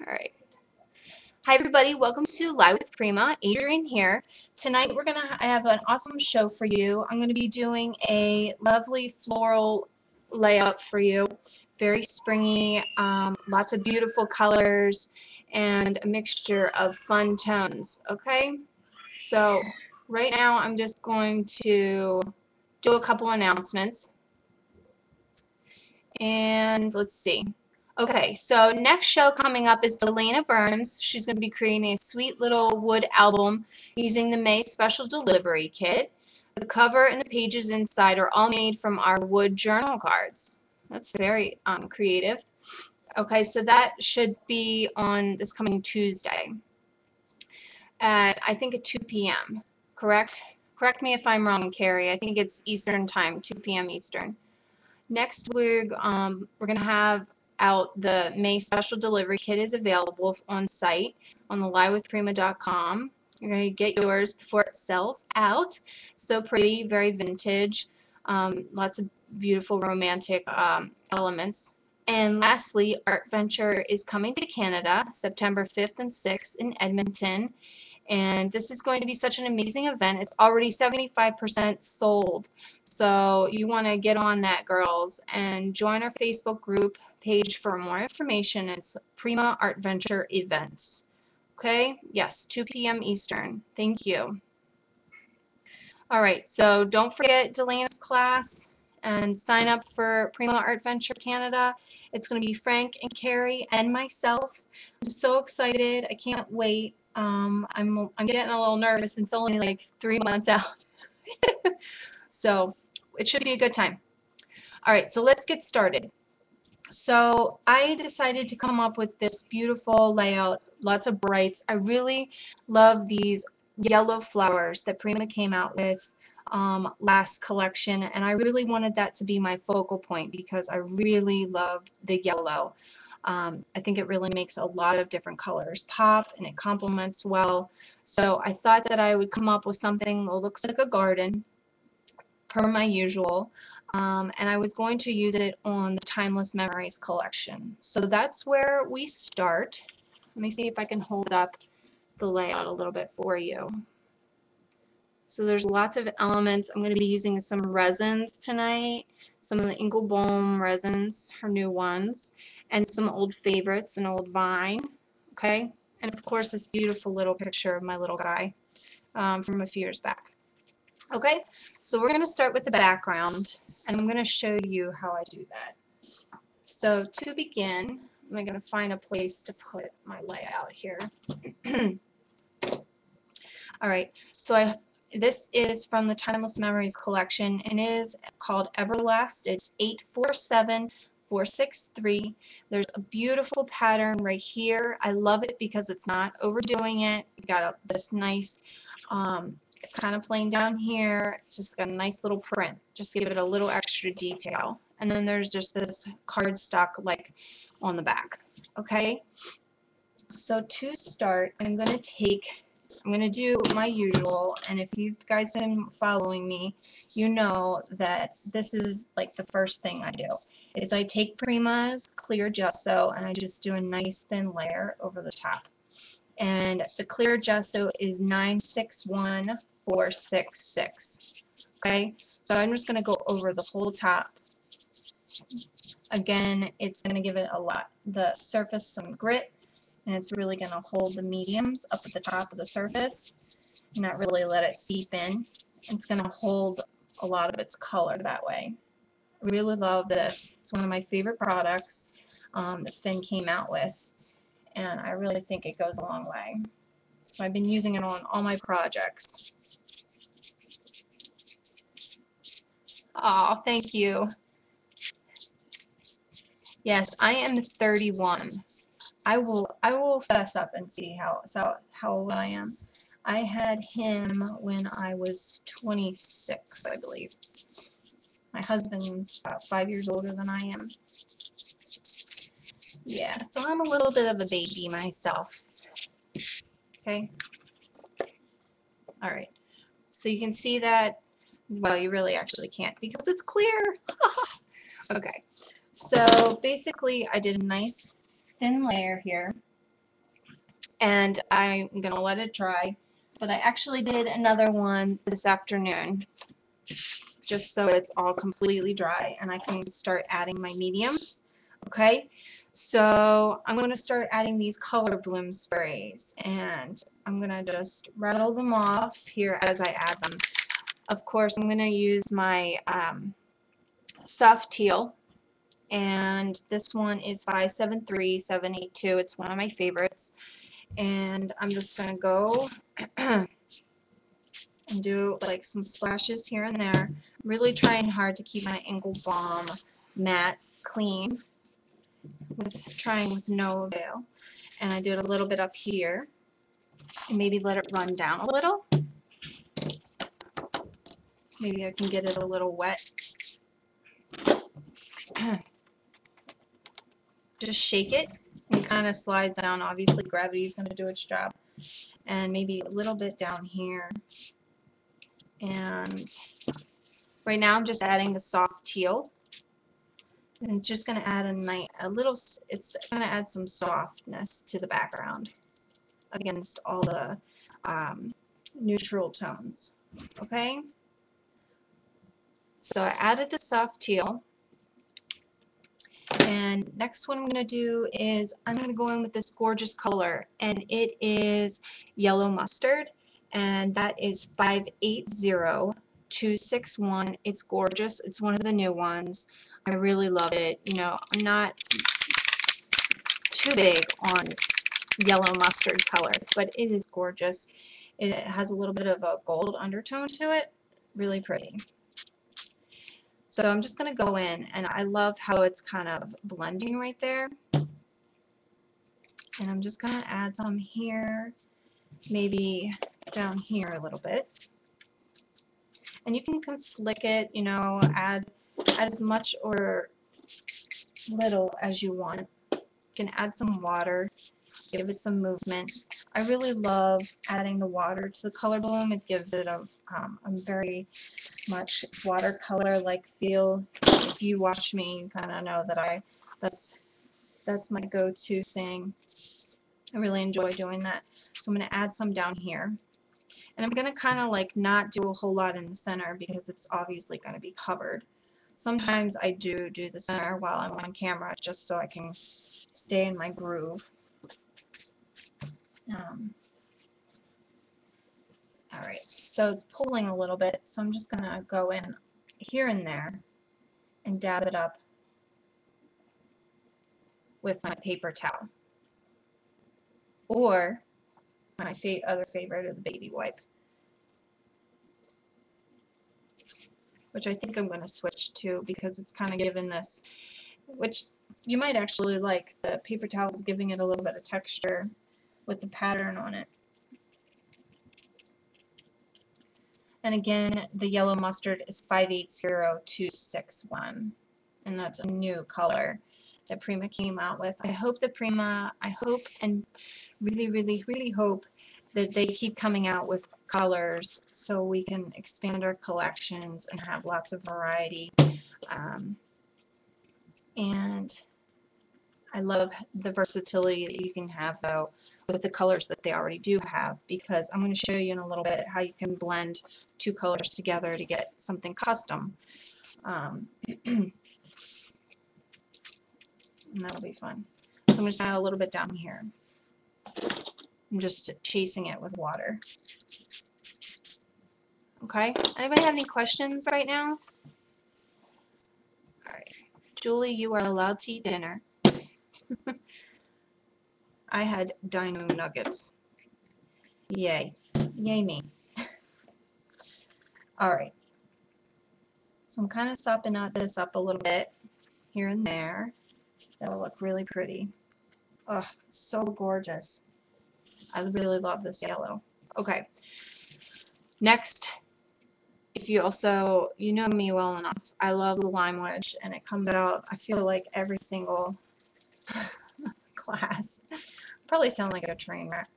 Alright. Hi everybody, welcome to Live with Prima. Adrienne here. Tonight we're going to have an awesome show for you. I'm going to be doing a lovely floral layout for you. Very springy, lots of beautiful colors, and a mixture of fun tones. Okay? So right now I'm just going to do a couple announcements. And let's see. Okay, so next show coming up is Delana Burns. She's going to be creating a sweet little wood album using the May Special Delivery Kit. The cover and the pages inside are all made from our wood journal cards. That's very creative. Okay, so that should be on this coming Tuesday at, I think, at 2 p.m., correct? Correct me if I'm wrong, Carrie. I think it's Eastern Time, 2 p.m. Eastern. Next, we're going to have out the May Special Delivery Kit is available on site on the livewithprima.com. You're going to get yours before it sells out. So pretty, very vintage, lots of beautiful romantic elements. And lastly, Art Venture is coming to Canada September 5th and 6th in Edmonton. And this is going to be such an amazing event. It's already 75% sold. So you want to get on that, girls, and join our Facebook group page for more information. It's Prima Art Venture Events. Okay? Yes, 2 p.m. Eastern. Thank you. All right, so don't forget Delana's class and sign up for Prima Art Venture Canada. It's going to be Frank and Carrie and myself. I'm so excited. I can't wait. I'm getting a little nervous. It's only like 3 months out. So it should be a good time. All right, so let's get started. So I decided to come up with this beautiful layout, lots of brights. I really love these yellow flowers that Prima came out with last collection, and I really wanted that to be my focal point because I really love the yellow. I think it really makes a lot of different colors pop, and it complements well. So I thought that I would come up with something that looks like a garden, per my usual, and I was going to use it on the Timeless Memories collection. So that's where we start. Let me see if I can hold up the layout a little bit for you. So there's lots of elements. I'm going to be using some resins tonight, some of the Ingelbohm resins, her new ones, and some old favorites, an old vine, okay? And of course this beautiful little picture of my little guy from a few years back. Okay, so we're going to start with the background, and I'm going to show you how I do that. So to begin, I'm going to find a place to put my layout here. Alright, so this is from the Timeless Memories collection, and it is called Everlast. It's 847463. There's a beautiful pattern right here. I love it because it's not overdoing it. You got this nice, it's kind of plain down here. It's just got a nice little print. Just give it a little extra detail. And then there's just this cardstock like on the back. Okay? So to start, I'm going to do my usual, and if you guys have been following me, you know that this is like the first thing I do, is I take Prima's clear gesso and I just do a nice thin layer over the top. And the clear gesso is 961466. Okay, so I'm just going to go over the whole top. Again, it's going to give it the surface some grit, and it's really going to hold the mediums up at the top of the surface, and not really let it seep in. It's going to hold a lot of its color that way. I really love this. It's one of my favorite products that Finn came out with, and I really think it goes a long way. So I've been using it on all my projects. Oh, thank you. Yes, I am 31. I will fess up and see how old I am. I had him when I was 26, I believe. My husband's about 5 years older than I am. Yeah, so I'm a little bit of a baby myself. Okay? Alright. So you can see that, well, you really actually can't because it's clear. Okay. So basically I did a nice thin layer here. and I'm gonna let it dry. But I actually did another one this afternoon, just so it's all completely dry and I can start adding my mediums. Okay, so I'm going to start adding these color bloom sprays, and I'm going to just rattle them off here as I add them. Of course, I'm going to use my Soft Teal, and this one is 573782. It's one of my favorites, and I'm just going to go and do like some splashes here and there. I'm really trying hard to keep my Angle Balm matte clean, trying with no avail. And I did a little bit up here, and maybe let it run down a little. Maybe I can get it a little wet. Just shake it, and it kind of slides down. Obviously gravity is going to do its job. And maybe a little bit down here. And right now I'm just adding the Soft Teal. And it's just going to add it's going to add some softness to the background against all the neutral tones. Okay? So I added the Soft Teal. And next one I'm going to do is I'm going to go in with this gorgeous color, and it is Yellow Mustard, and that is 580261. It's gorgeous. It's one of the new ones. I really love it. You know, I'm not too big on yellow mustard color, but it is gorgeous. It has a little bit of a gold undertone to it. Really pretty. So I'm just going to go in, and I love how it's kind of blending right there. And I'm just going to add some here, maybe down here a little bit. And you can flick it, you know, add as much or little as you want. You can add some water, give it some movement. I really love adding the water to the color bloom. It gives it a very much watercolor-like feel. If you watch me, you kind of know that that's my go-to thing. I really enjoy doing that. So I'm going to add some down here. And I'm going to kind of like not do a whole lot in the center because it's obviously going to be covered. Sometimes I do the center while I'm on camera just so I can stay in my groove. Alright, so it's pulling a little bit, so I'm just going to go in here and there and dab it up with my paper towel. Or my other favorite is a baby wipe, which I think I'm going to switch to because it's kind of given this, which you might actually like. The paper towel is giving it a little bit of texture with the pattern on it. And again, the Yellow Mustard is 580261, and that's a new color that Prima came out with. I hope and really hope that they keep coming out with colors so we can expand our collections and have lots of variety. And I love the versatility that you can have, though, with the colors that they already do have, because I'm going to show you in a little bit how you can blend two colors together to get something custom. And that'll be fun. So I'm just going to add a little bit down here. I'm just chasing it with water. Okay? Anybody have any questions right now? Alright. Julie, you are allowed to eat dinner. I had dino nuggets. Yay. Yay me. Alright. So I'm kind of sopping this up a little bit here and there. That'll look really pretty. Oh, so gorgeous. I really love this yellow. Okay. Next, if you know me well enough, I love the Lime Wedge, and it comes out, I feel like, every single class. Probably sound like a train wreck.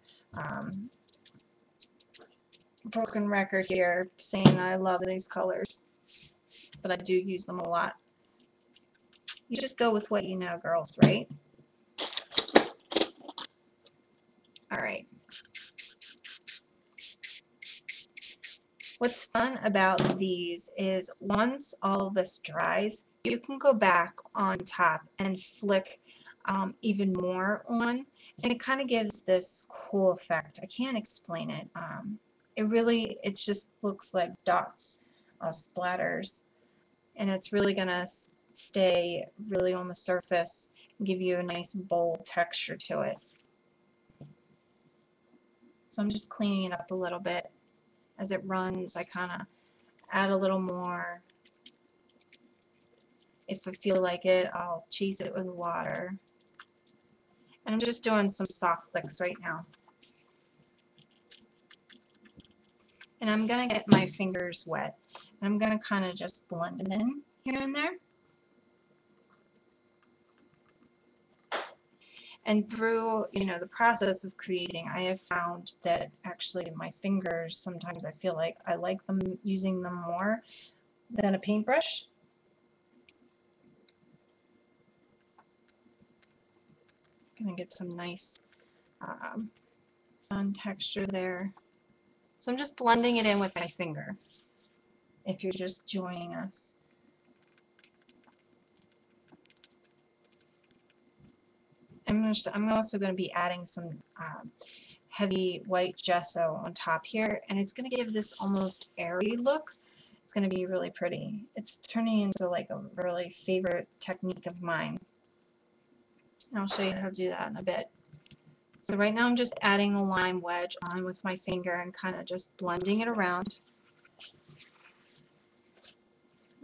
Broken record here saying that I love these colors, but I do use them a lot. You just go with what you know, girls, right? Alright. What's fun about these is once all of this dries, you can go back on top and flick even more on, and it kind of gives this cool effect. I can't explain it. It just looks like dots, splatters, and it's really going to stay really on the surface and give you a nice bold texture to it. So I'm just cleaning it up a little bit. As it runs, I kind of add a little more. If I feel like it, I'll cheese it with water. And I'm just doing some soft flicks right now. And I'm going to get my fingers wet. And I'm going to kind of just blend them in here and there. And through, the process of creating, I have found that actually my fingers, sometimes I feel like I like them using them more than a paintbrush. Gonna get some nice fun texture there. So I'm just blending it in with my finger if you're just joining us. I'm also going to be adding some heavy white gesso on top here, and it's going to give this almost airy look. It's going to be really pretty. It's turning into like a really favorite technique of mine. And I'll show you how to do that in a bit. So right now I'm just adding the Lime Wedge on with my finger and kind of just blending it around.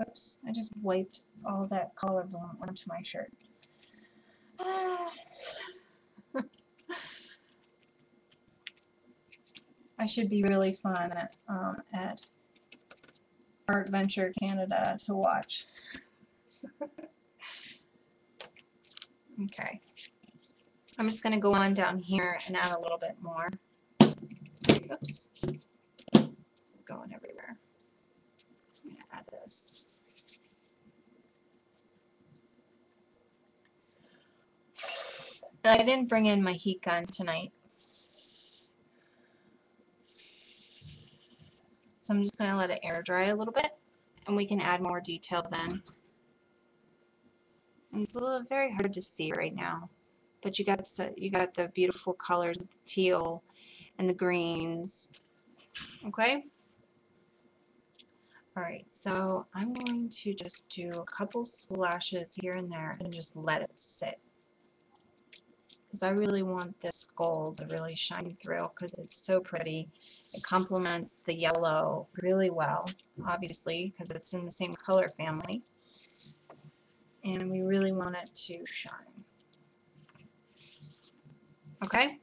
Oops, I just wiped all that color bloom onto my shirt. I should be really fun at Art Venture Canada to watch. Okay. I'm just going to go on down here and add a little bit more. Oops. Going everywhere. I'm going to add this. I didn't bring in my heat gun tonight. So I'm just going to let it air dry a little bit, and we can add more detail then. And it's very hard to see right now, but you got the beautiful colors of the teal and the greens. Okay? Alright, so I'm going to just do a couple splashes here and there and just let it sit. Because I really want this gold to really shine through because it's so pretty. It complements the yellow really well, obviously, because it's in the same color family. And we really want it to shine. Okay?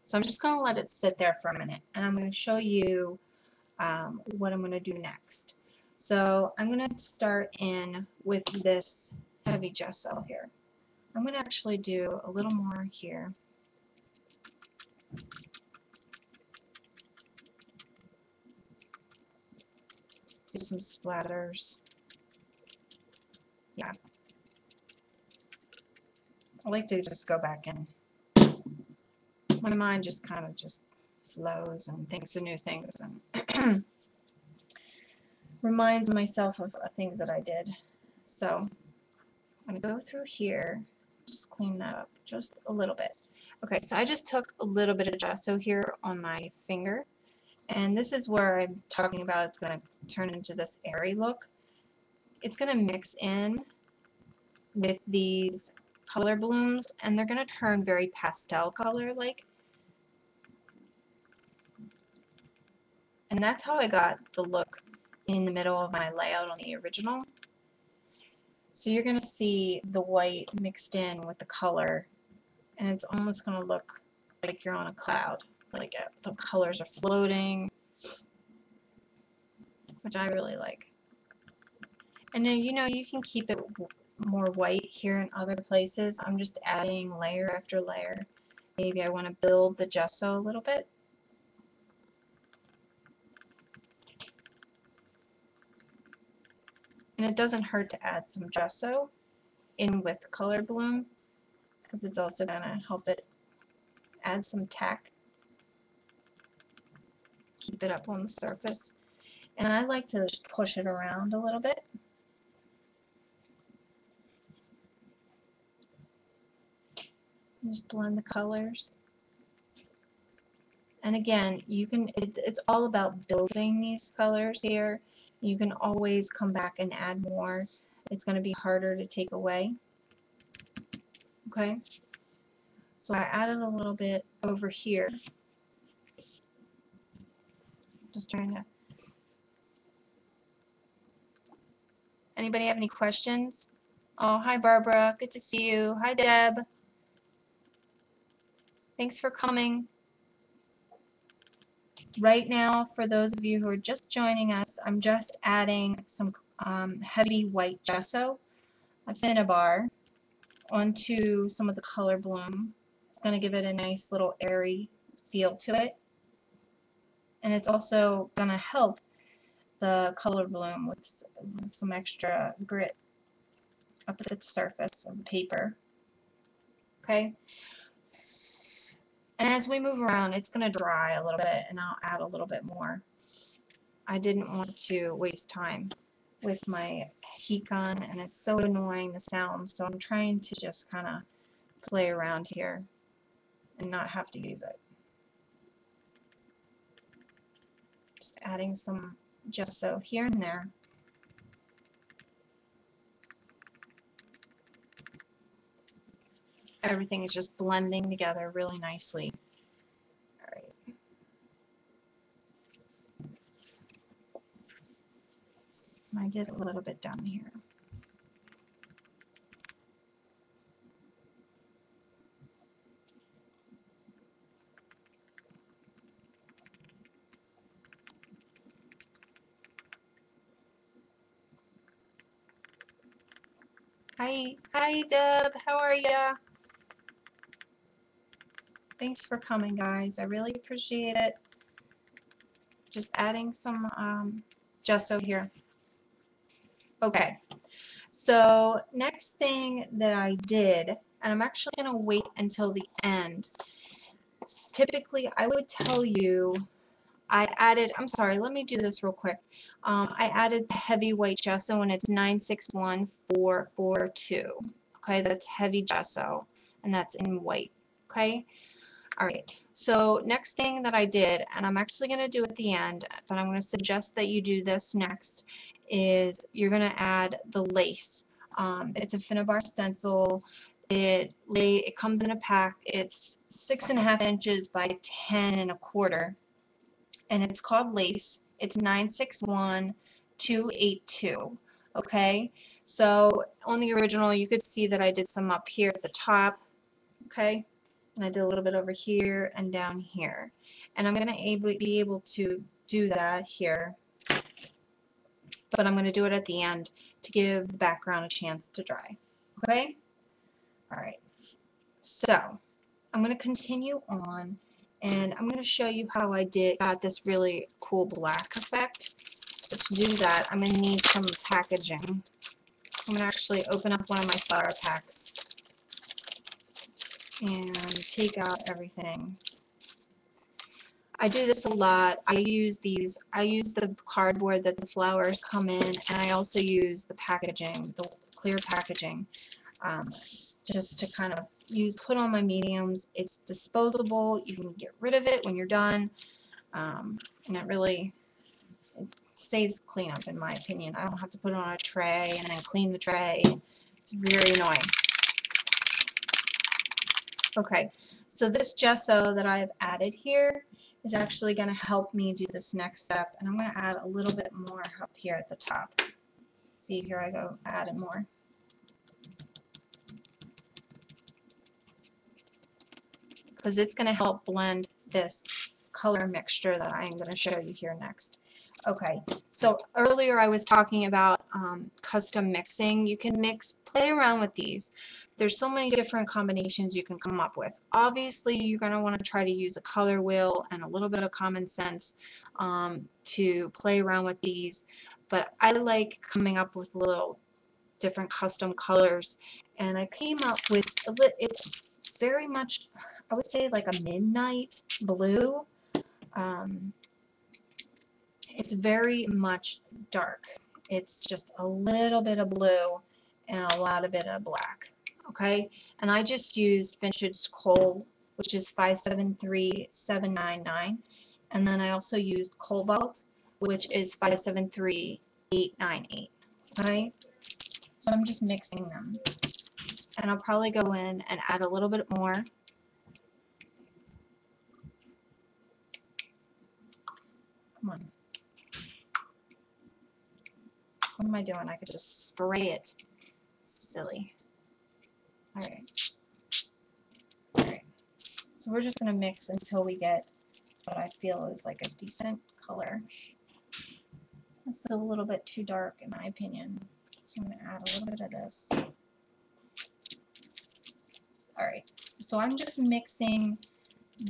So I'm just going to let it sit there for a minute, and I'm going to show you what I'm going to do next. So I'm going to start in with this heavy gesso here. I'm going to actually do a little more here. Do some splatters. Yeah. I like to just go back in. My mind just kind of just flows and thinks of new things and reminds myself of things that I did. So I'm going to go through here, just clean that up just a little bit. Okay, so I just took a little bit of gesso here on my finger, and this is where I'm talking about it's going to turn into this airy look. It's going to mix in with these color blooms, and they're going to turn very pastel color like. And that's how I got the look in the middle of my layout on the original. So you're going to see the white mixed in with the color, and it's almost going to look like you're on a cloud, like the colors are floating, which I really like. And then you can keep it more white here in other places. I'm just adding layer after layer. Maybe I want to build the gesso a little bit. And it doesn't hurt to add some gesso in with color bloom, because it's also going to help it add some tack. Keep it up on the surface. And I like to just push it around a little bit. Just blend the colors. And again, you can, it's all about building these colors here. You can always come back and add more. It's going to be harder to take away. Okay, so I added a little bit over here. Just trying to. Anybody have any questions? Oh, hi Barbara, good to see you. Hi Deb. Thanks for coming. Right now, for those of you who are just joining us, I'm just adding some heavy white gesso, a Finnabar, onto some of the color bloom. It's going to give it a nice little airy feel to it. And it's also going to help the color bloom with some extra grit up at the surface of the paper. Okay? And as we move around, it's going to dry a little bit, and I'll add a little bit more. I didn't want to waste time with my heat gun, and it's so annoying, the sound, so I'm trying to just kind of play around here and not have to use it. Just adding some gesso here and there. Everything is just blending together really nicely. Alright. I did a little bit down here. Hi Deb, how are ya? Thanks for coming, guys. I really appreciate it. Just adding some gesso here. Okay, so next thing that I did, and I'm actually going to wait until the end. Typically, I would tell you I added, I'm sorry, let me do this real quick. I added heavy white gesso, and it's 961442. Okay, that's heavy gesso, and that's in white. Okay, all right. So next thing that I did, and I'm actually going to do at the end, but I'm going to suggest that you do this next, is you're going to add the lace. It's a Finnabar stencil. It comes in a pack. It's 6.5 inches by 10 1/4. And it's called lace. It's 961282. Okay, so on the original you could see that I did some up here at the top. Okay, and I did a little bit over here and down here, and I'm going to be able to do that here, but I'm going to do it at the end to give the background a chance to dry. Okay, alright, so I'm going to continue on, and I'm going to show you how I got this really cool black effect. But to do that, I'm going to need some packaging. So I'm going to actually open up one of my flower packs and take out everything. I do this a lot. I use the cardboard that the flowers come in, and I also use the packaging, the clear packaging, just to kind of put on my mediums. It's disposable. You can get rid of it when you're done, and it saves cleanup, in my opinion. I don't have to put it on a tray and then clean the tray. It's very annoying. Okay, so this gesso that I've added here is actually going to help me do this next step, and I'm going to add a little bit more up here at the top. See, here I go, adding more. Because it's going to help blend this color mixture that I'm going to show you here next. Okay, so earlier I was talking about custom mixing. You can play around with these. There's so many different combinations you can come up with. Obviously, you're going to want to try to use a color wheel and a little bit of common sense to play around with these. But I like coming up with little different custom colors, and I came up with very much, I would say like a midnight blue. It's very much dark. It's just a little bit of blue and a lot of bit of black. Okay, and I just used Vintage Coal, which is 573799, and then I also used Cobalt, which is 573898. Okay, so I'm just mixing them, and I'll probably go in and add a little bit more. Come on. What am I doing? I could just spray it. Silly. Alright. Alright. So we're just going to mix until we get what I feel is like a decent color. This is a little bit too dark in my opinion. So I'm going to add a little bit of this. Alright. So I'm just mixing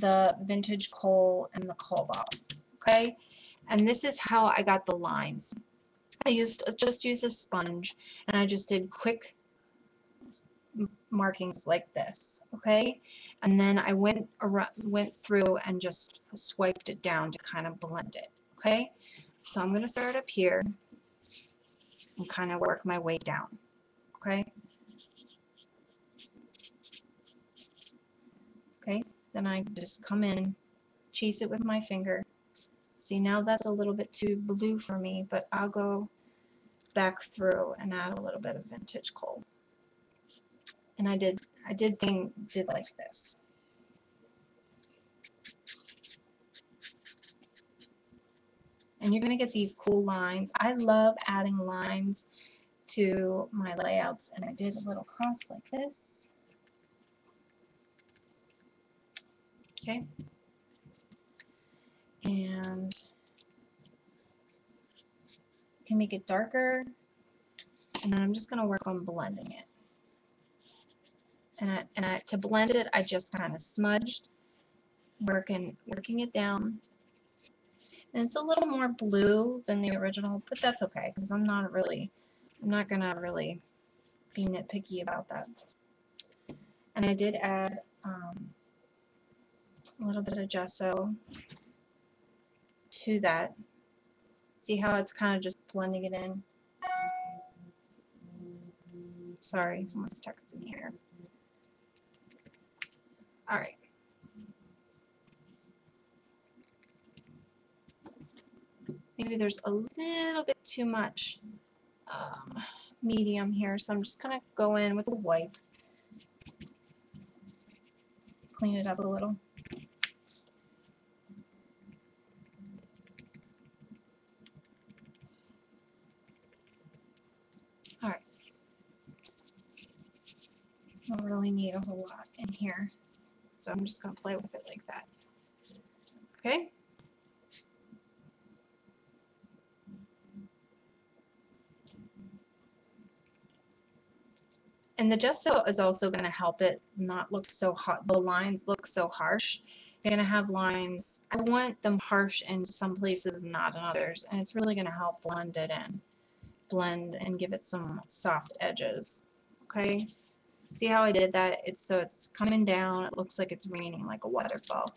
the Vintage Coal and the Cobalt. Okay? And this is how I got the lines. I just used a sponge and I just did quick markings like this, okay? And then I went through and just swiped it down to kind of blend it, okay? So I'm going to start up here and kind of work my way down, okay? Okay, then I just come in, chase it with my finger. See, now that's a little bit too blue for me, but I'll go back through and add a little bit of Vintage Coal. And I did like this. And you're going to get these cool lines. I love adding lines to my layouts, and I did a little cross like this. Okay. And you can make it darker, and then I'm just going to work on blending it. And to blend it, I just kind of smudged, working it down. And it's a little more blue than the original, but that's okay because I'm not gonna really be nitpicky about that. And I did add a little bit of gesso to that. See how it's kind of just blending it in? Sorry, someone's texting me here. Alright. Maybe there's a little bit too much medium here, so I'm just going to go in with a wipe. Clean it up a little. Alright. Don't really need a whole lot in here, so I'm just going to play with it like that. Okay? And the gesso is also going to help it not look so hot. The lines look so harsh. You're going to have lines. I want them harsh in some places, not in others, and it's really going to help blend it in. Blend and give it some soft edges. Okay? See how I did that? It's coming down. It looks like it's raining like a waterfall.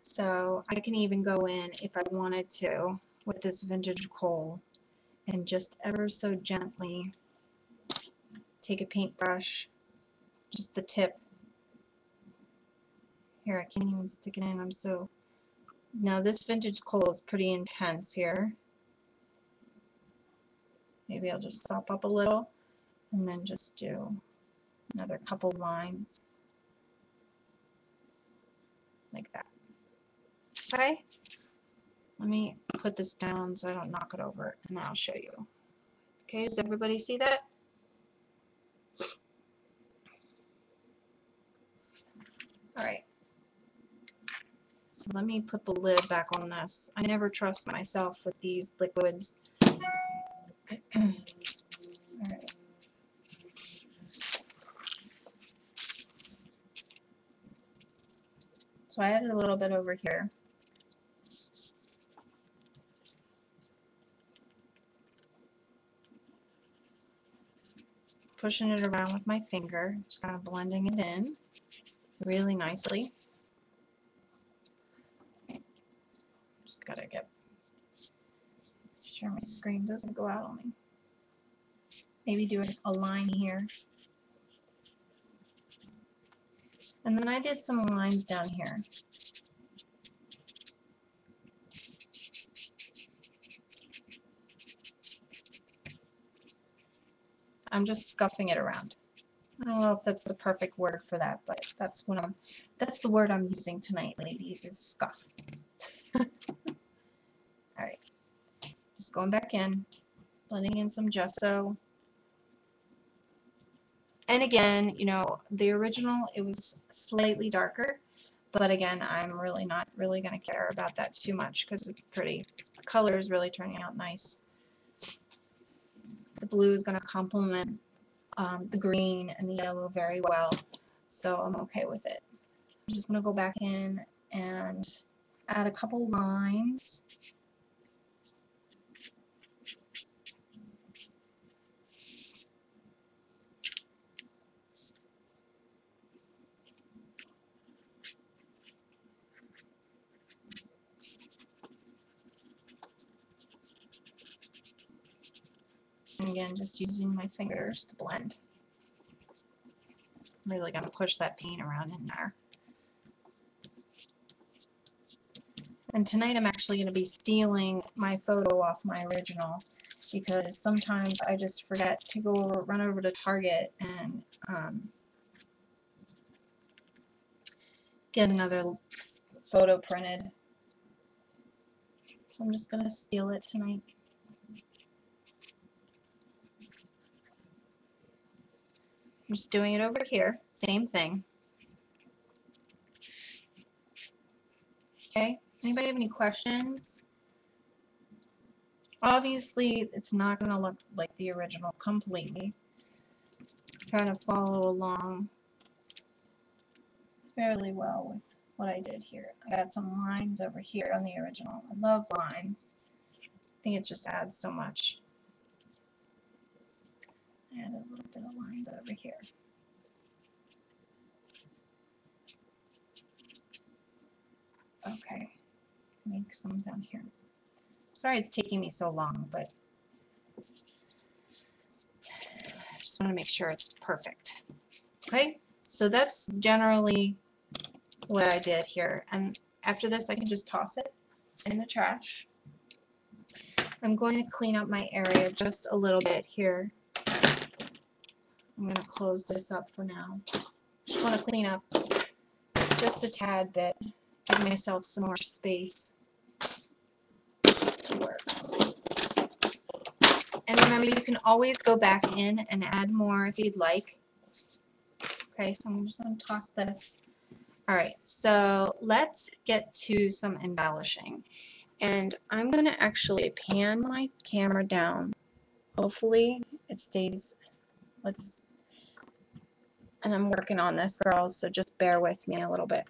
So I can even go in if I wanted to with this Vintage Coal and just ever so gently take a paintbrush, just the tip. Here, I can't even stick it in. Now this Vintage Coal is pretty intense here. Maybe I'll just sop up a little and then just do another couple lines like that. Okay? Let me put this down so I don't knock it over, and then I'll show you. Okay, does everybody see that? Alright. So let me put the lid back on this. I never trust myself with these liquids. Alright. So I added a little bit over here. pushing it around with my finger, just kind of blending it in really nicely. Just gotta get sure my screen doesn't go out on me. Maybe do a line here. And then I did some lines down here. I'm just scuffing it around. I don't know if that's the perfect word for that, but that's the word I'm using tonight, ladies, is scuff. Alright. Just going back in, blending in some gesso. And again, you know, the original, it was slightly darker, but again, I'm really not really going to care about that too much because it's pretty. The color is really turning out nice. The blue is going to complement the green and the yellow very well, so I'm okay with it. I'm just going to go back in and add a couple lines. And again, just using my fingers to blend. I'm really going to push that paint around in there. And tonight I'm actually going to be stealing my photo off my original because sometimes I just forget to run over to Target and get another photo printed. So I'm just going to steal it tonight. I'm just doing it over here, same thing. Okay, anybody have any questions? Obviously, it's not going to look like the original completely. Trying to follow along fairly well with what I did here. I got some lines over here on the original. I love lines. I think it just adds so much. I added a little bit of lines over here. Okay, make some down here. Sorry it's taking me so long, but I just want to make sure it's perfect. Okay, so that's generally what I did here, and after this I can just toss it in the trash. I'm going to clean up my area just a little bit here. I'm going to close this up for now. Just want to clean up just a tad bit, give myself some more space to work. And remember, you can always go back in and add more if you'd like. Okay, so I'm just going to toss this. Alright, so let's get to some embellishing. And I'm going to actually pan my camera down. Hopefully it stays, and I'm working on this, girls, so just bear with me a little bit.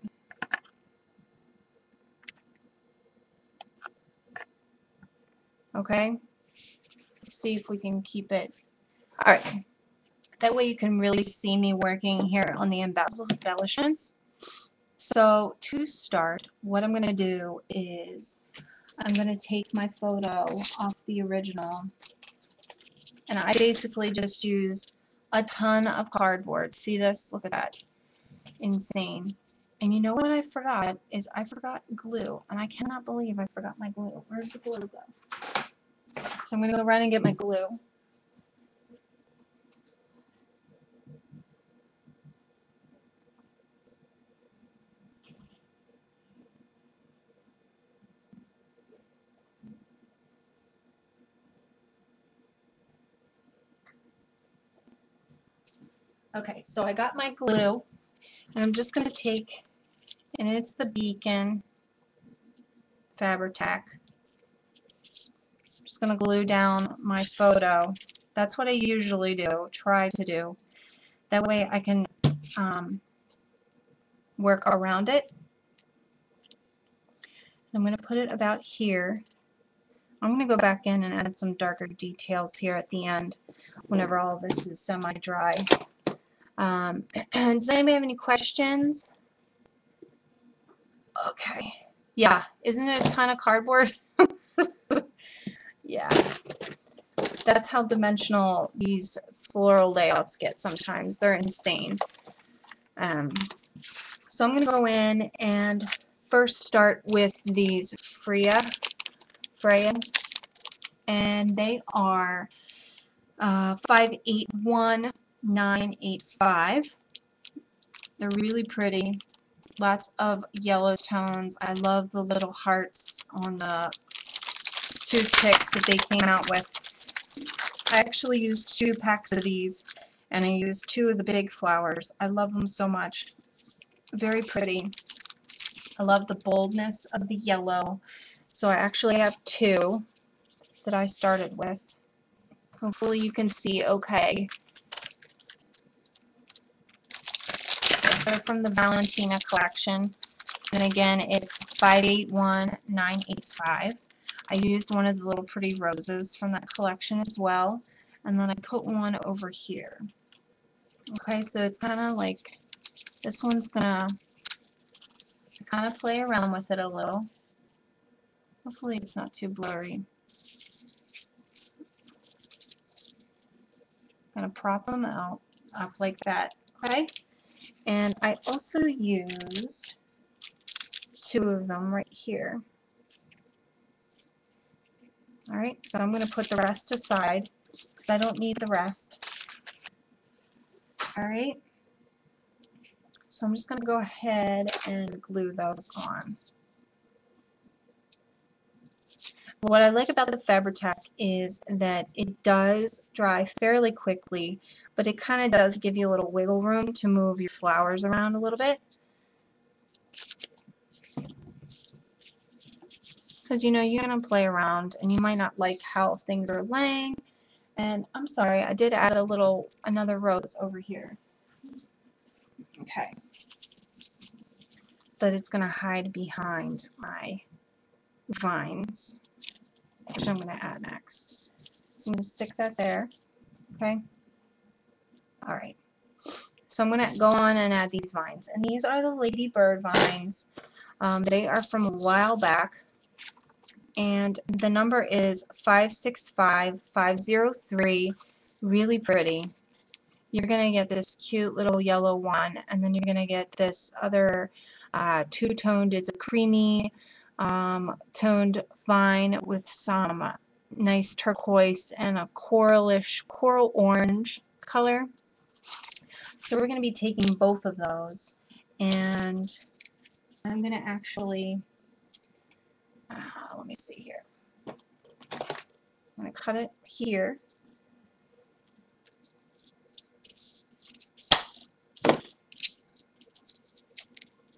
Okay, let's see if we can keep it. Alright, that way you can really see me working here on the embellishments. So to start, what I'm going to do is I'm going to take my photo off the original, and I basically just used a ton of cardboard. See this? Look at that. Insane. And you know what I forgot is I forgot glue, and I cannot believe I forgot my glue. Where'd the glue go? So I'm going to go run and get my glue. Okay, so I got my glue, and I'm just going to take, and it's the Beacon Fabri-Tac. I'm just going to glue down my photo. That's what I usually do, try to do. That way I can work around it. I'm going to put it about here. I'm going to go back in and add some darker details here at the end whenever all this is semi-dry. Does anybody have any questions? Okay. Yeah, isn't it a ton of cardboard? Yeah, that's how dimensional these floral layouts get sometimes. They're insane. So I'm going to go in and first start with these Freya, and they are 581985. They're really pretty. Lots of yellow tones. I love the little hearts on the toothpicks that they came out with. I actually used 2 packs of these, and I used 2 of the big flowers. I love them so much. Very pretty. I love the boldness of the yellow. So I actually have 2 that I started with. Hopefully you can see okay. They're from the Valentina collection. And again, it's 581985. I used one of the little pretty roses from that collection as well. And then I put one over here. Okay, so it's kind of like, this one's gonna kind of play around with it a little. Hopefully it's not too blurry. Gonna prop them out up like that. Okay, and I also used 2 of them right here. Alright, so I'm going to put the rest aside because I don't need the rest. Alright, so I'm just going to go ahead and glue those on. What I like about the Fabri-Tac is that it does dry fairly quickly, but it kind of does give you a little wiggle room to move your flowers around a little bit. Because you know, you're going to play around and you might not like how things are laying. And I'm sorry, I did add another rose over here. Okay. But it's going to hide behind my vines, which I'm going to add next. So I'm going to stick that there. Okay. Alright. So I'm going to go on and add these vines. And these are the Lady Bird vines. They are from a while back. And the number is 565503. Really pretty. You're going to get this cute little yellow one, and then you're going to get this other two-toned, it's a creamy toned vine with some nice turquoise and a coralish, coral orange color. So we're going to be taking both of those, and I'm going to actually, let me see here. I'm going to cut it here.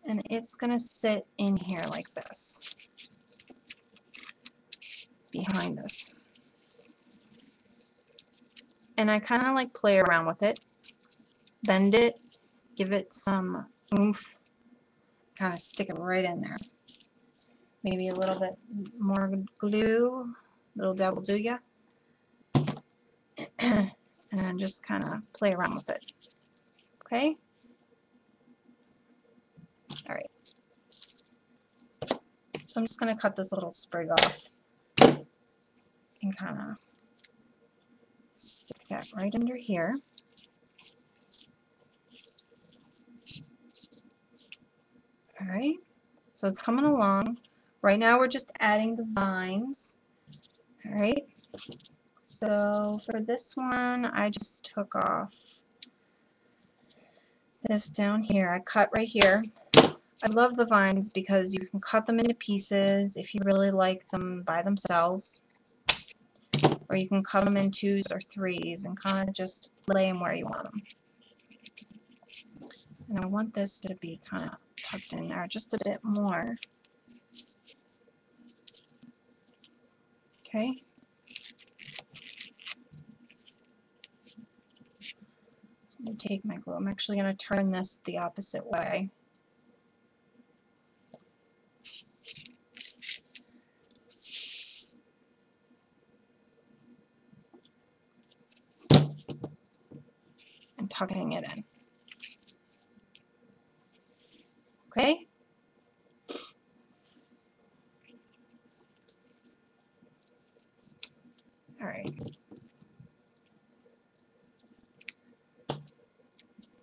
And it's going to sit in here like this, behind this. And I kind of like play around with it, bend it, give it some oomph, kind of stick it right in there. Maybe a little bit more glue, little dabble do ya. And then just kind of play around with it. Okay? Alright. So I'm just going to cut this little sprig off and kind of stick that right under here. Alright, so it's coming along. Right now we're just adding the vines. Alright, so for this one I just took off this down here. I cut right here. I love the vines because you can cut them into pieces if you really like them by themselves. Or you can cut them in 2s or 3s and kind of just lay them where you want them. And I want this to be kind of tucked in there just a bit more. Okay. So I'm going to take my glue. I'm actually going to turn this the opposite way. tucking it in. Okay? All right.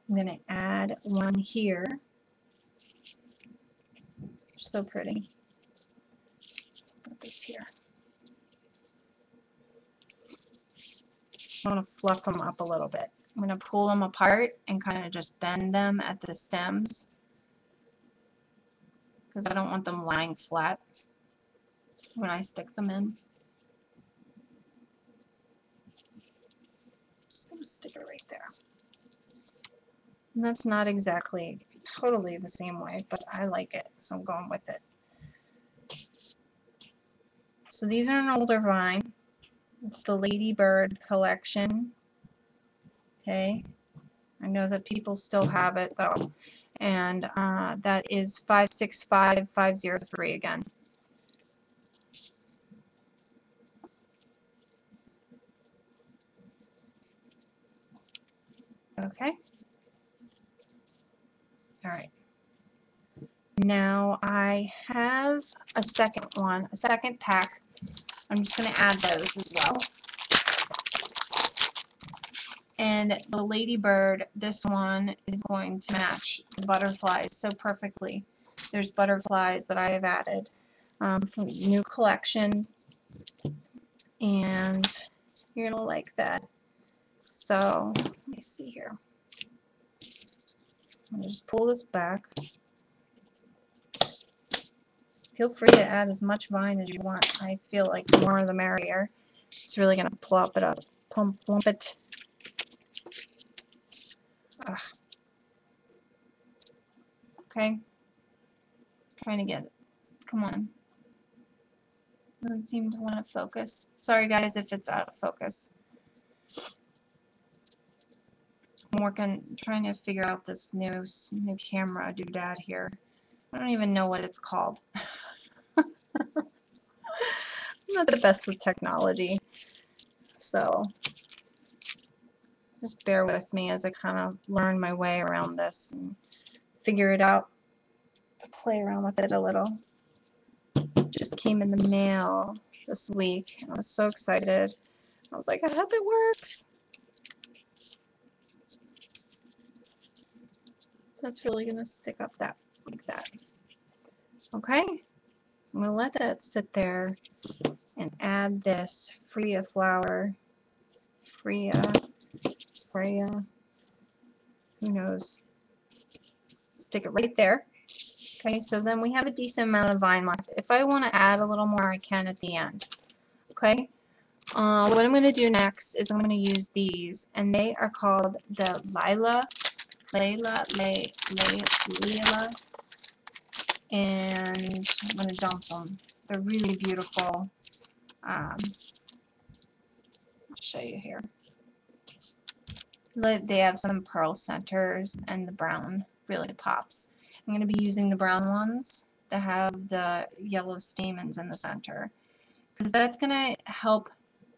I'm going to add one here. So pretty. Put this here. I want to fluff them up a little bit. I'm going to pull them apart and kind of just bend them at the stems because I don't want them lying flat when I stick them in. Just going to stick it right there. And that's not exactly totally the same way, but I like it, so I'm going with it. So these are an older vine. It's the Ladybird collection. Okay, I know that people still have it though, and that is 565503 again. Okay. All right. Now I have a second one, a second pack. I'm just going to add those as well. And the Ladybird, this one is going to match the butterflies so perfectly. There's butterflies that I have added from the new collection, and you're going to like that. So let me see here. I'm going to just pull this back. Feel free to add as much vine as you want. I feel like the more the merrier. It's really going to plop it up, plump it. Ugh. Okay. Trying to get it. Come on. Doesn't seem to want to focus. Sorry guys if it's out of focus. I'm trying to figure out this new camera doodad here. I don't even know what it's called. I'm not the best with technology, so just bear with me as I kind of learn my way around this and figure it out to play around with it a little. It just came in the mail this week. I was so excited. I was like, I hope it works. That's really going to stick up that like that. Okay, so I'm going to let that sit there and add this Freya flower. Freya, who knows. Stick it right there. Okay, so then we have a decent amount of vine left. If I want to add a little more, I can at the end. Okay, what I'm going to do next is I'm going to use these, and they are called the Lalia, and I'm going to dump them. They're really beautiful. I'll show you here. They have some pearl centers, and the brown really pops. I'm going to be using the brown ones that have the yellow stamens in the center, because that's going to help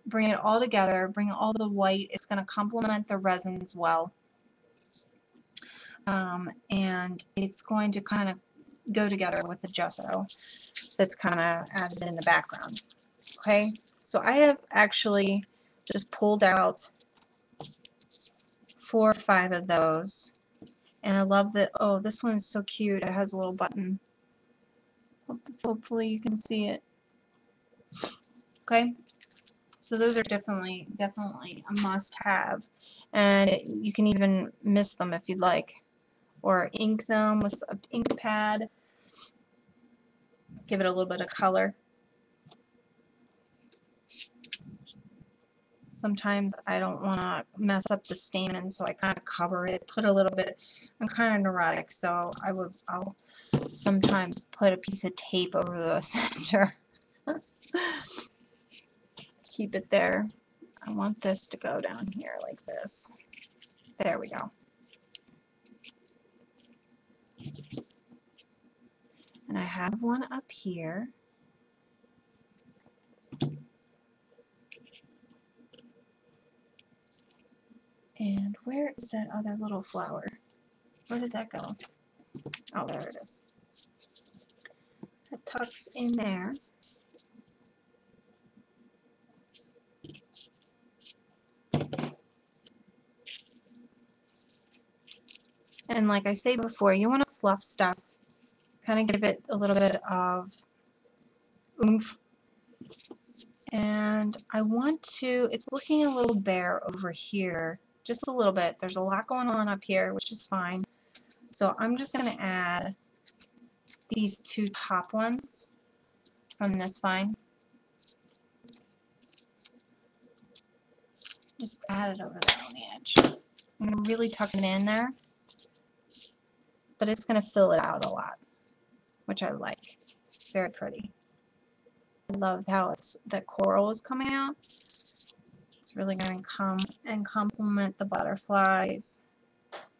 bring it all together, bring all the white. It's going to complement the resins well, and it's going to kind of go together with the gesso that's kind of added in the background. Okay, so I have actually just pulled out 4 or 5 of those, and I love that. Oh, this one is so cute. It has a little button. Hopefully you can see it. Okay, so those are definitely a must-have, and you can even mist them if you'd like, or ink them with an ink pad. Give it a little bit of color. Sometimes I don't want to mess up the stamen, so I kind of cover it, put a little bit. I'm kind of neurotic, so I'll sometimes put a piece of tape over the center. Keep it there. I want this to go down here like this. There we go. And I have one up here. And where is that other little flower? Where did that go? Oh, there it is. That tucks in there. And like I say before, you want to fluff stuff, kind of give it a little bit of oomph. And I want to, it's looking a little bare over here, just a little bit. There's a lot going on up here, which is fine. So I'm just going to add these two top ones from this vine. Just add it over there on the edge. I'm going to really tuck it in there, but it's going to fill it out a lot, which I like. Very pretty. I love how the coral is coming out. It's really going to come and complement the butterflies,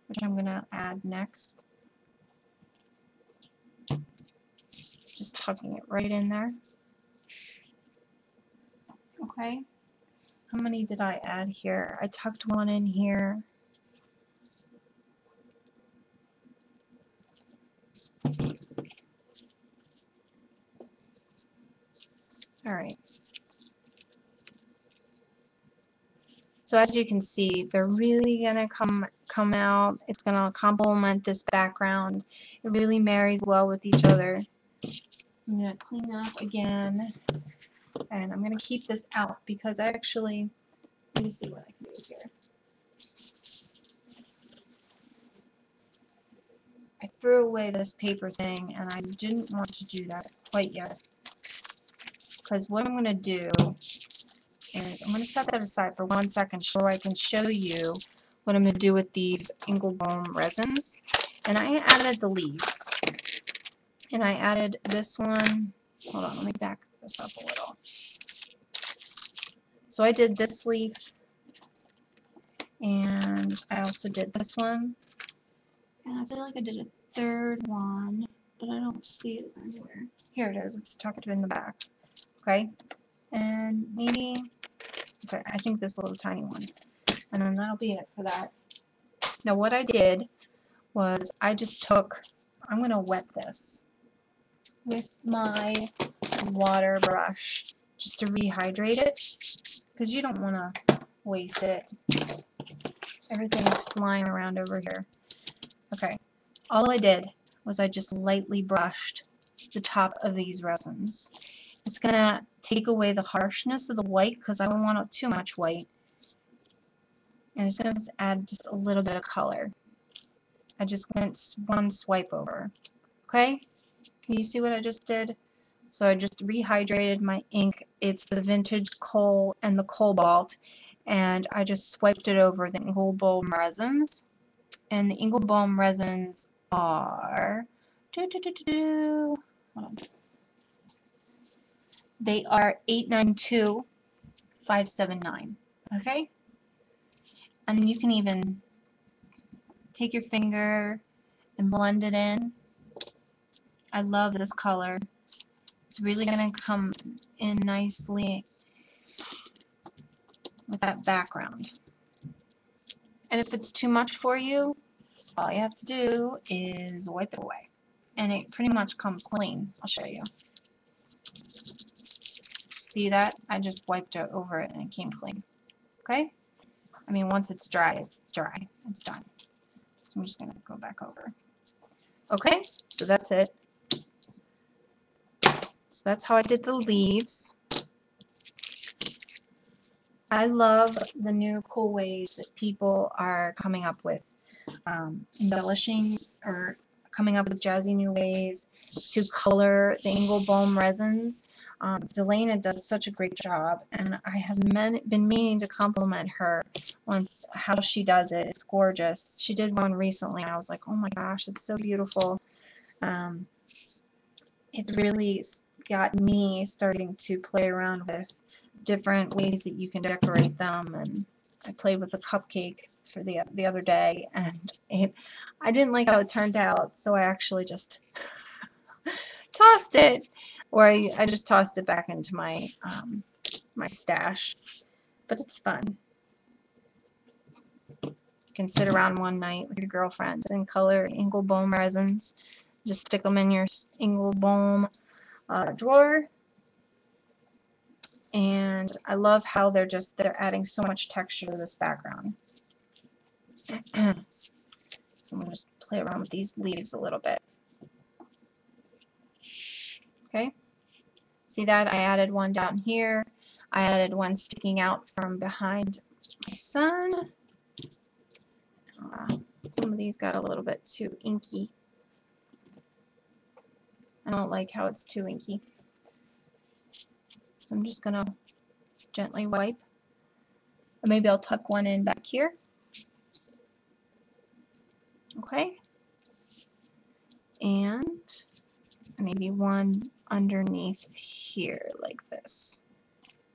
which I'm going to add next. Just tucking it right in there. Okay. How many did I add here? I tucked one in here. All right. So as you can see, they're really gonna come out. It's gonna complement this background. It really marries well with each other. I'm gonna clean up again, and I'm gonna keep this out because let me see what I can do here. I threw away this paper thing, and I didn't want to do that quite yet. Because what I'm going to do is I'm going to set that aside for 1 second so I can show you what I'm going to do with these Inglebohm resins. And I added the leaves. And I added this one. Hold on, let me back this up a little. So I did this leaf, and I also did this one. And I feel like I did a third one, but I don't see it anywhere. Here it is. It's tucked in the back. Okay, and maybe, okay, I think this little tiny one, and then that'll be it for that. Now what I did was I just took, I'm going to wet this with my water brush just to rehydrate it, because you don't want to waste it. Everything is flying around over here. Okay, all I did was I just lightly brushed the top of these resins. It's going to take away the harshness of the white because I don't want too much white. And it's going to add just a little bit of color. I just went one swipe over. Okay? Can you see what I just did? So I just rehydrated my ink. It's the vintage coal and the cobalt. And I just swiped it over the Inglebohm resins. And the Inglebohm resins are... Hold on. They are 892579. Okay? And then you can even take your finger and blend it in. I love this color. It's really going to come in nicely with that background. And if it's too much for you, all you have to do is wipe it away. And it pretty much comes clean. I'll show you. See that? I just wiped it over it and it came clean. Okay? I mean, once it's dry, it's dry. It's done. So I'm just going to go back over. Okay? So that's it. So that's how I did the leaves. I love the new cool ways that people are coming up with embellishing or coming up with jazzy new ways to color the Inglebohm resins. Delana does such a great job, and I have been meaning to compliment her on how she does it. It's gorgeous. She did one recently, and I was like, oh my gosh, it's so beautiful. It really got me starting to play around with different ways that you can decorate them, and I played with a cupcake for the other day, and I didn't like how it turned out, so I actually just tossed it, or I just tossed it back into my my stash. But it's fun. can sit around one night with your girlfriends and color Inglebohm resins. Just stick them in your Inglebohm drawer. And I love how they're adding so much texture to this background. So I'm going to just play around with these leaves a little bit. Okay, see that? I added one down here. I added one sticking out from behind my son. Some of these got a little bit too inky. I don't like how it's too inky. So I'm just going to gently wipe. Or maybe I'll tuck one in back here. Okay. And maybe one underneath here like this.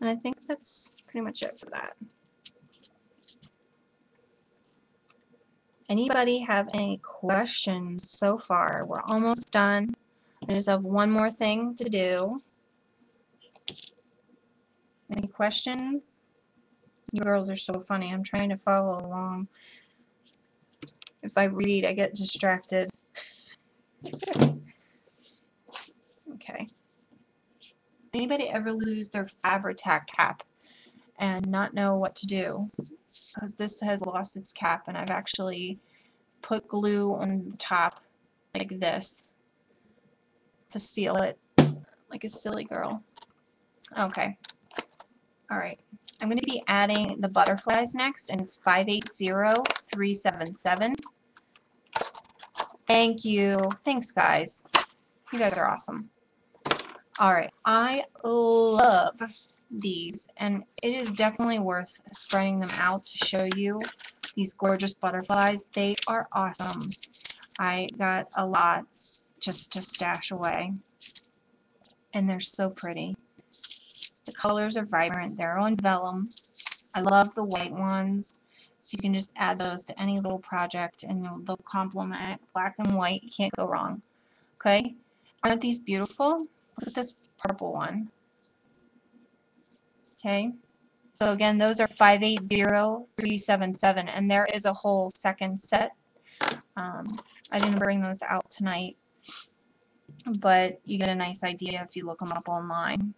And I think that's pretty much it for that. Anybody have any questions so far? We're almost done. I just have one more thing to do. Any questions? You girls are so funny. I'm trying to follow along. If I read, I get distracted. Okay. Anybody ever lose their Fabri-Tac cap and not know what to do? Because this has lost its cap, and I've actually put glue on the top like this to seal it like a silly girl. Okay. Alright. I'm going to be adding the butterflies next, and it's 580377. Thank you. Thanks, guys. You guys are awesome. Alright. I love these, and it is definitely worth spreading them out to show you these gorgeous butterflies. They are awesome. I got a lot just to stash away, and they're so pretty. The colors are vibrant. They're on vellum. I love the white ones, so you can just add those to any little project and they'll complement it. Black and white, you can't go wrong. Okay? Aren't these beautiful? Look at this purple one. Okay? So again, those are 580377, and there is a whole second set. I didn't bring those out tonight, but you get a nice idea if you look them up online.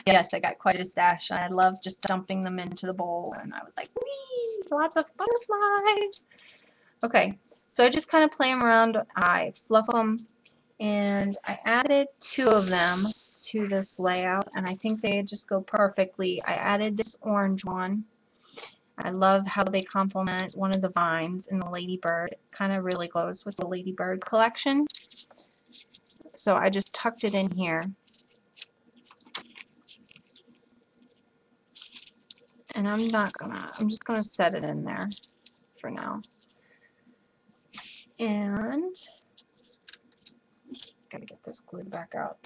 Yes, I got quite a stash, and I love just dumping them into the bowl, and I was like, whee, lots of butterflies. Okay, so I just kind of play them around. I fluff them, and I added 2 of them to this layout, and I think they just go perfectly. I added this orange one. I love how they complement one of the vines in the ladybird. It kind of really goes with the ladybird collection. So I just tucked it in here. And I'm just gonna set it in there for now. And gotta get this glued back out.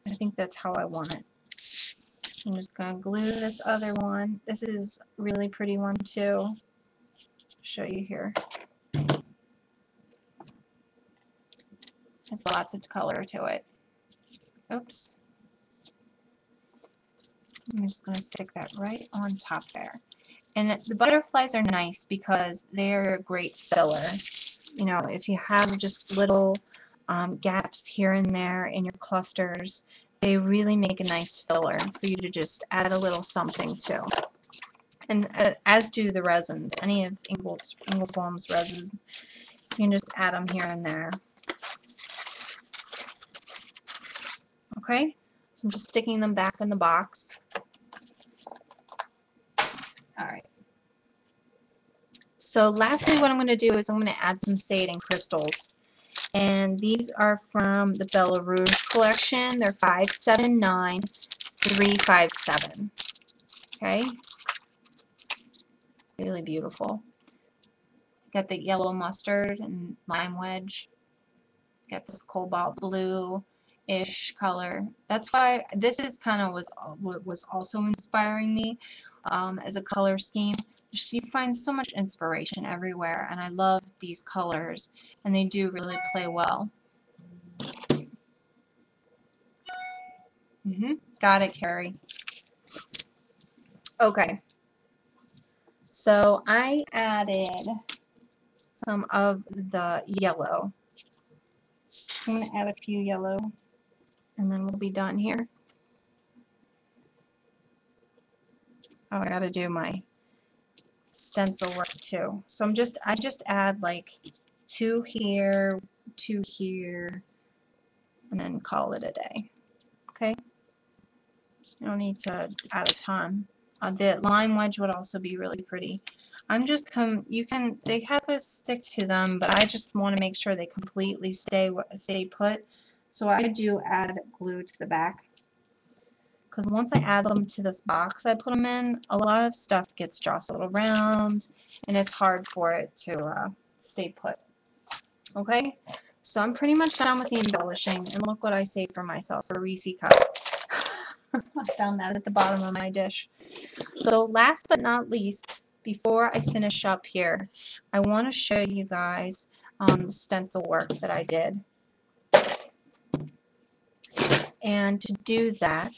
I think that's how I want it. I'm just gonna glue this other one. This is a really pretty one too. I'll show you here. There's lots of color to it. Oops. I'm just going to stick that right on top there. And the butterflies are nice because they're a great filler. You know, if you have just little gaps here and there in your clusters, they really make a nice filler for you to just add a little something to. And as do the resins. Any of Inglebohm's resins, you can just add them here and there. Okay, so I'm just sticking them back in the box. Alright. So lastly, what I'm going to do is I'm going to add some Satan crystals. And these are from the Bella Rouge collection. They're 579357. Okay? Really beautiful. Got the yellow mustard and lime wedge. Got this cobalt blue-ish color. That's why this is kind of what was also inspiring me as a color scheme. You find so much inspiration everywhere, and I love these colors, and they do really play well. Got it, Carrie. Okay, so I added some of the yellow. I'm going to add a few yellow, and then we'll be done here. Oh, I got to do my stencil work too. So I just add like 2 here, 2 here, and then call it a day. Okay? You don't need to add a ton. The Lime Wedge would also be really pretty. They have a stick to them, but I just want to make sure they completely stay put. So I do add glue to the back. Because once I add them to this box I put them in, a lot of stuff gets jostled around, and it's hard for it to stay put. Okay? So I'm pretty much done with the embellishing, and look what I saved for myself, a Reese cup. I found that at the bottom of my dish. So last but not least, before I finish up here, I want to show you guys the stencil work that I did. And to do that,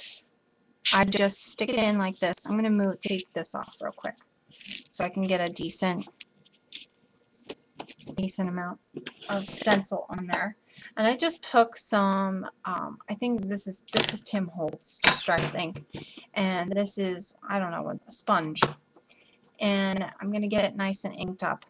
I just stick it in like this. I'm going to take this off real quick so I can get a decent amount of stencil on there. And I just took some, I think this is Tim Holtz Distress ink, and this is, I don't know what, a sponge. And I'm going to get it nice and inked up.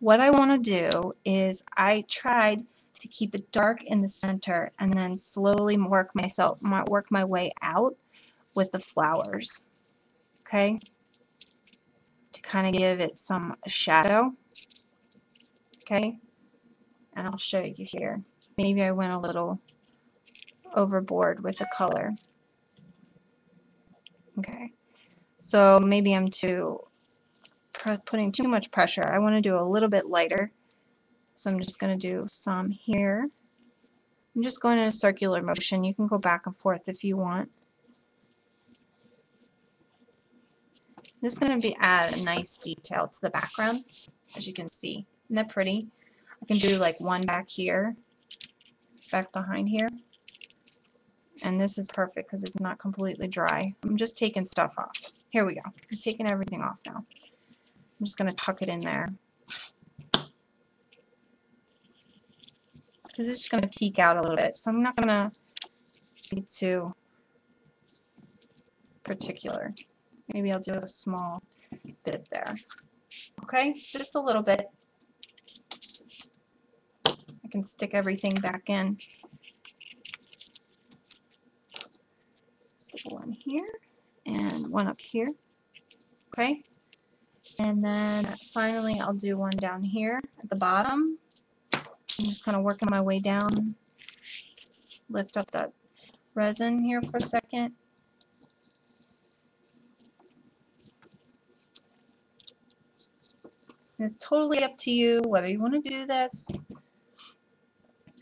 What I want to do is I tried to keep it dark in the center and then slowly work my way out with the flowers. Okay? To kind of give it some shadow. Okay? And I'll show you here. Maybe I went a little overboard with the color. Okay. So maybe I'm putting too much pressure. I want to do a little bit lighter. So I'm just going to do some here. I'm just going in a circular motion. You can go back and forth if you want. This is going to add a nice detail to the background, as you can see. Isn't that pretty? I can do like one back here, back behind here. And this is perfect because it's not completely dry. I'm just taking stuff off. Here we go. I'm taking everything off now. I'm just going to tuck it in there. Because it's just going to peek out a little bit. So I'm not going to be too particular. Maybe I'll do a small bit there. Okay, just a little bit. I can stick everything back in. Stick one here and one up here. Okay, and then finally I'll do one down here at the bottom. I'm just kind of working my way down. Lift up that resin here for a second. And it's totally up to you whether you want to do this.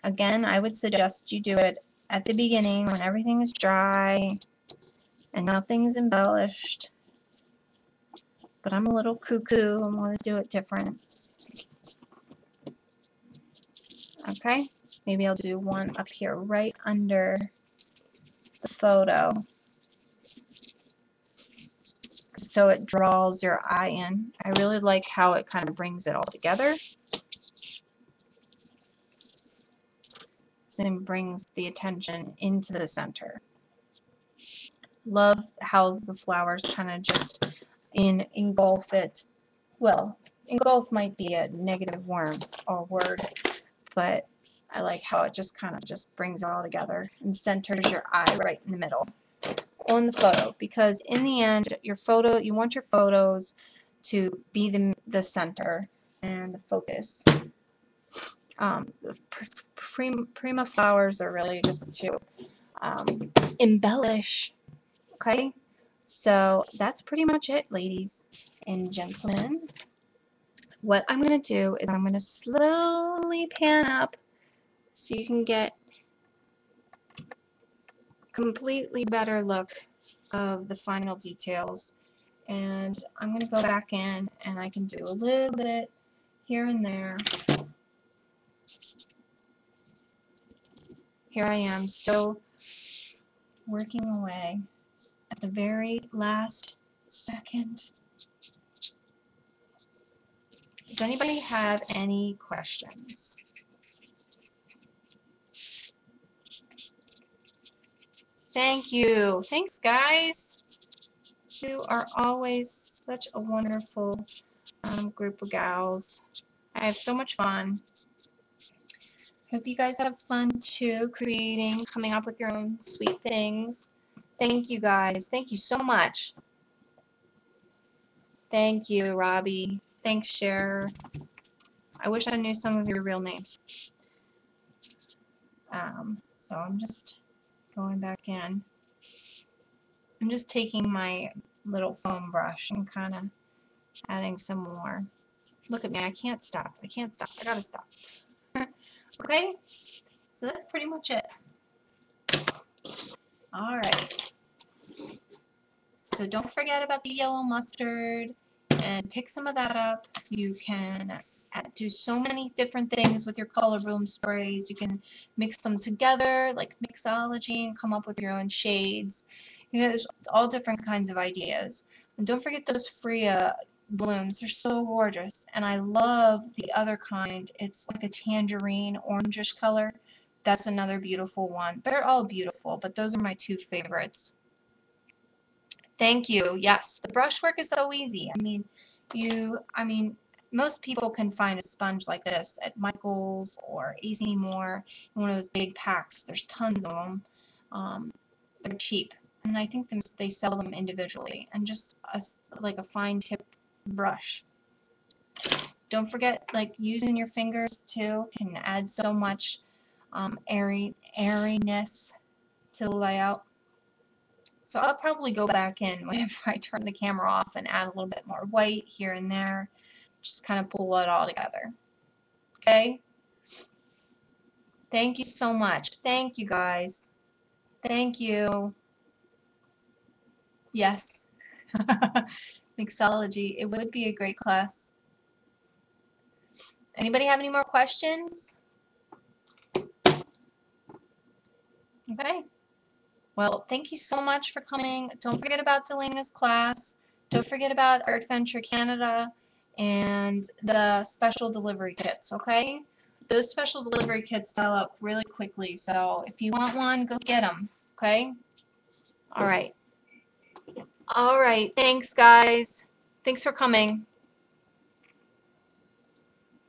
Again, I would suggest you do it at the beginning when everything is dry and nothing's embellished. But I'm a little cuckoo and want to do it different. Okay, maybe I'll do one up here right under the photo so it draws your eye in. I really like how it kind of brings it all together. And brings the attention into the center. Love how the flowers kind of just engulf it. Well, engulf might be a negative word, but I like how it just kind of just brings it all together and centers your eye right in the middle on the photo, because in the end you want your photos to be the center and the focus. Prima flowers are really just to embellish. Okay, so that's pretty much it, ladies and gentlemen. What I'm going to do is I'm going to slowly pan up so you can get a completely better look of the final details. And I'm going to go back in and I can do a little bit here and there. Here I am still working away at the very last second. Does anybody have any questions? Thank you. Thanks, guys. You are always such a wonderful group of gals. I have so much fun. Hope you guys have fun too, creating, coming up with your own sweet things. Thank you, guys. Thank you so much. Thank you, Robbie. Thanks, Cher. I wish I knew some of your real names. So I'm just going back in. I'm just taking my little foam brush and kind of adding some more. Look at me. I can't stop. I can't stop. I gotta stop. Okay? So that's pretty much it. Alright. So don't forget about the yellow mustard and pick some of that up. You can do so many different things with your color bloom sprays. You can mix them together like mixology and come up with your own shades. You know, there's all different kinds of ideas. And don't forget those Freya blooms. They're so gorgeous. And I love the other kind. It's like a tangerine orangish color. That's another beautiful one. They're all beautiful, but those are my two favorites. Thank you. Yes, the brushwork is so easy. I mean, most people can find a sponge like this at Michael's or AC Moore in one of those big packs. There's tons of them. They're cheap, and I think they sell them individually. And just like a fine tip brush. Don't forget, like using your fingers too can add so much airiness to the layout. So I'll probably go back in whenever I turn the camera off and add a little bit more white here and there. Just kind of pull it all together. Okay? Thank you so much. Thank you, guys. Thank you. Yes. Mixology. It would be a great class. Anybody have any more questions? Okay. Well, thank you so much for coming. Don't forget about Delena's class. Don't forget about Art Venture Canada and the special delivery kits, okay? Those special delivery kits sell out really quickly, so if you want one, go get them, okay? All right. All right. Thanks, guys. Thanks for coming.